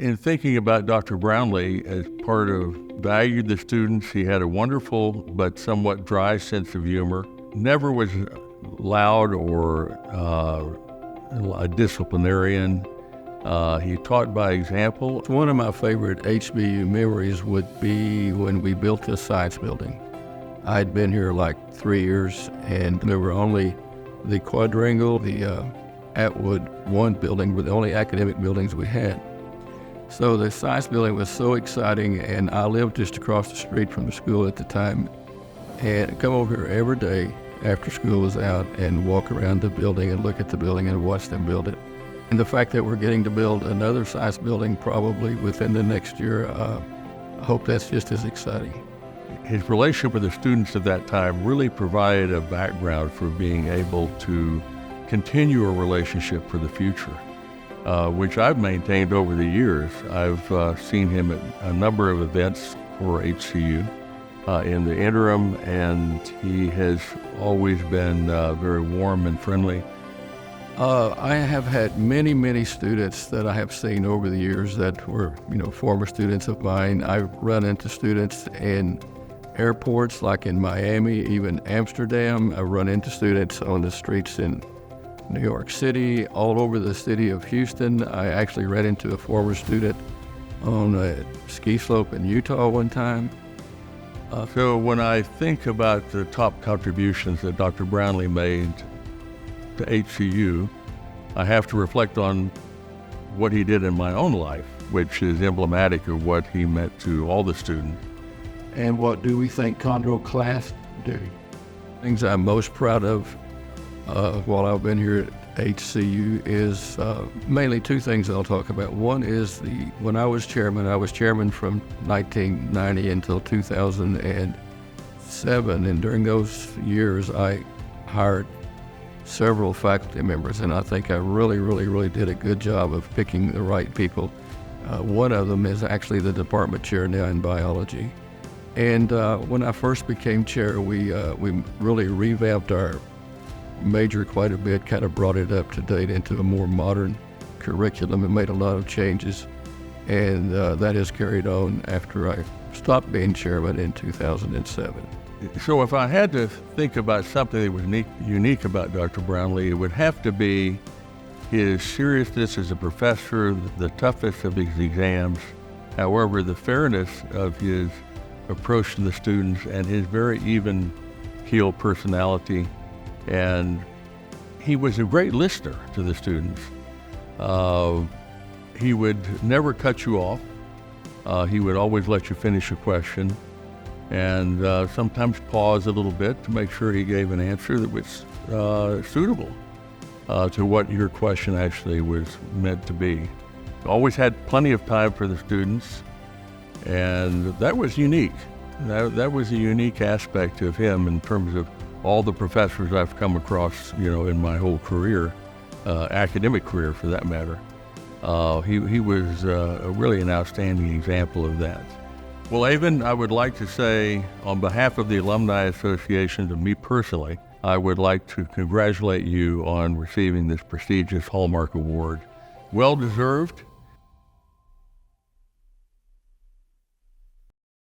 In thinking about Dr. Brownlee, as part of valued the students, he had a wonderful but somewhat dry sense of humor, never was loud or a disciplinarian. He taught by example. One of my favorite HBU memories would be when we built this science building. I'd been here like 3 years, and there were only the quadrangle, the Atwood 1 building were the only academic buildings we had. So the science building was so exciting, and I lived just across the street from the school at the time, and I'd come over here every day after school was out and walk around the building and look at the building and watch them build it. And the fact that we're getting to build another science building probably within the next year, I hope that's just as exciting. His relationship with the students at that time really provided a background for being able to continue a relationship for the future, which I've maintained over the years. I've seen him at a number of events for HCU in the interim, and he has always been very warm and friendly. I have had many students that I have seen over the years that were, former students of mine. I've run into students in airports like in Miami, even Amsterdam. I've run into students on the streets in New York City, all over the city of Houston. I actually ran into a former student on a ski slope in Utah one time. So when I think about the top contributions that Dr. Brownlee made to HCU, I have to reflect on what he did in my own life, which is emblematic of what he meant to all the students. And what do we think Chondro class do? Things I'm most proud of while I've been here at HCU is mainly two things I'll talk about. One is when I was chairman from 1990 until 2007, and during those years I hired several faculty members, and I think I really did a good job of picking the right people. One of them is actually the department chair now in biology. And when I first became chair, we really revamped our major quite a bit, kind of brought it up to date into a more modern curriculum and made a lot of changes. And that has carried on after I stopped being chairman in 2007. So if I had to think about something that was unique about Dr. Brownlee, it would have to be his seriousness as a professor, the toughness of his exams, however, the fairness of his approach to the students, and his very even-keeled personality. And he was a great listener to the students. He would never cut you off. He would always let you finish a question, and sometimes pause a little bit to make sure he gave an answer that was suitable to what your question actually was meant to be. Always had plenty of time for the students, and that was unique. That was a unique aspect of him in terms of all the professors I've come across, in my whole career, academic career for that matter. He was really an outstanding example of that. Well, Avin, I would like to say, on behalf of the Alumni Association and me personally, I would like to congratulate you on receiving this prestigious Hallmark Award. Well deserved.